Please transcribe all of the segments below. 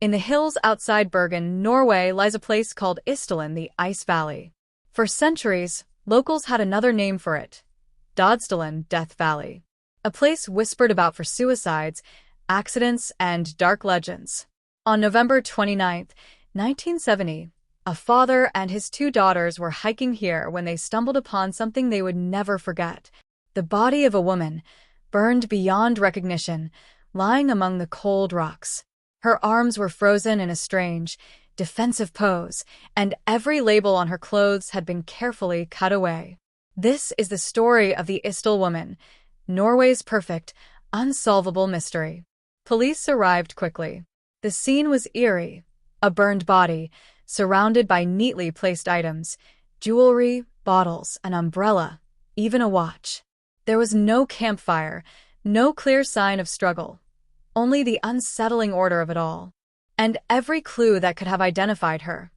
In the hills outside Bergen, Norway, lies a place called Isdalen, the Ice Valley. For centuries, locals had another name for it, Dødsdalen, Death Valley. A place whispered about for suicides, accidents, and dark legends. On November 29, 1970, a father and his two daughters were hiking here when they stumbled upon something they would never forget. The body of a woman, burned beyond recognition, lying among the cold rocks. Her arms were frozen in a strange, defensive pose, and every label on her clothes had been carefully cut away. This is the story of the Isdal Woman, Norway's perfect, unsolvable mystery. Police arrived quickly. The scene was eerie. A burned body, surrounded by neatly placed items, jewelry, bottles, an umbrella, even a watch. There was no campfire, no clear sign of struggle, only the unsettling order of it all. And every clue that could have identified her,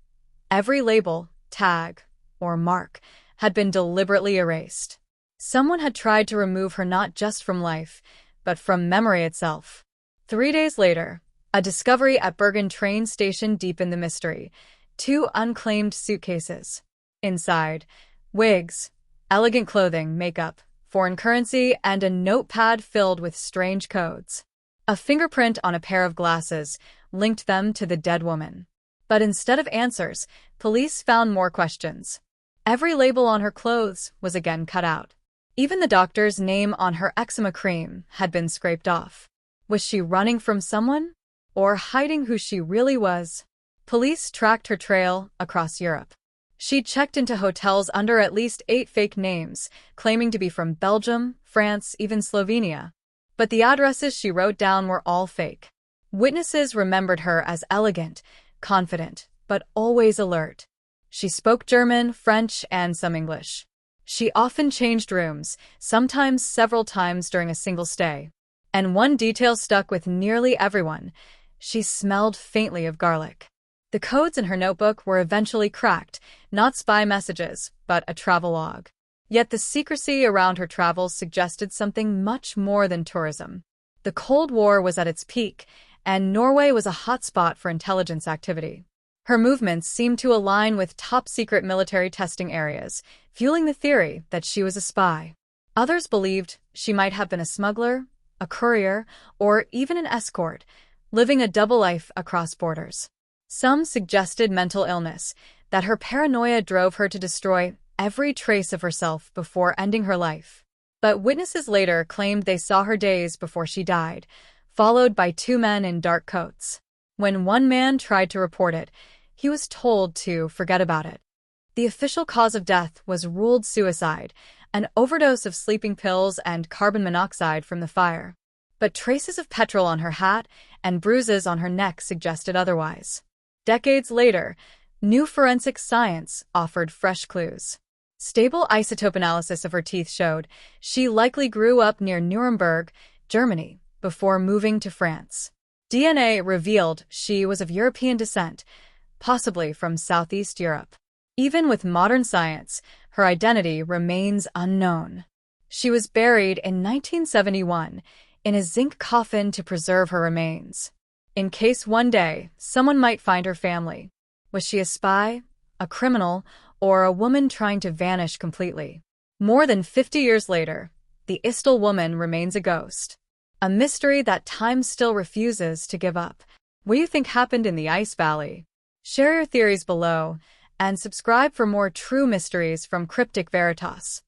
every label, tag, or mark, had been deliberately erased. Someone had tried to remove her not just from life, but from memory itself. 3 days later, a discovery at Bergen train station deepened the mystery. 2 unclaimed suitcases. Inside, wigs, elegant clothing, makeup, foreign currency, and a notepad filled with strange codes. A fingerprint on a pair of glasses linked them to the dead woman. But instead of answers, police found more questions. Every label on her clothes was again cut out. Even the doctor's name on her eczema cream had been scraped off. Was she running from someone? Or hiding who she really was? Police tracked her trail across Europe. She checked into hotels under at least 8 fake names, claiming to be from Belgium, France, even Slovenia. But the addresses she wrote down were all fake. Witnesses remembered her as elegant, confident, but always alert. She spoke German, French, and some English. She often changed rooms, sometimes several times during a single stay. And one detail stuck with nearly everyone: she smelled faintly of garlic. The codes in her notebook were eventually cracked, not spy messages, but a travelogue. Yet the secrecy around her travels suggested something much more than tourism. The Cold War was at its peak, and Norway was a hotspot for intelligence activity. Her movements seemed to align with top-secret military testing areas, fueling the theory that she was a spy. Others believed she might have been a smuggler, a courier, or even an escort, living a double life across borders. Some suggested mental illness, that her paranoia drove her to destroy every trace of herself before ending her life. But witnesses later claimed they saw her days before she died, followed by 2 men in dark coats. When one man tried to report it, he was told to forget about it. The official cause of death was ruled suicide, an overdose of sleeping pills and carbon monoxide from the fire. But traces of petrol on her hat and bruises on her neck suggested otherwise. Decades later, new forensic science offered fresh clues. Stable isotope analysis of her teeth showed she likely grew up near Nuremberg, Germany, before moving to France. DNA revealed she was of European descent, possibly from Southeast Europe. Even with modern science, her identity remains unknown. She was buried in 1971 in a zinc coffin to preserve her remains, in case one day someone might find her family. Was she a spy, a criminal, or a woman trying to vanish completely? More than 50 years later, the Isdal Woman remains a ghost, a mystery that time still refuses to give up. What do you think happened in the Ice Valley? Share your theories below, and subscribe for more true mysteries from Cryptic Veritas.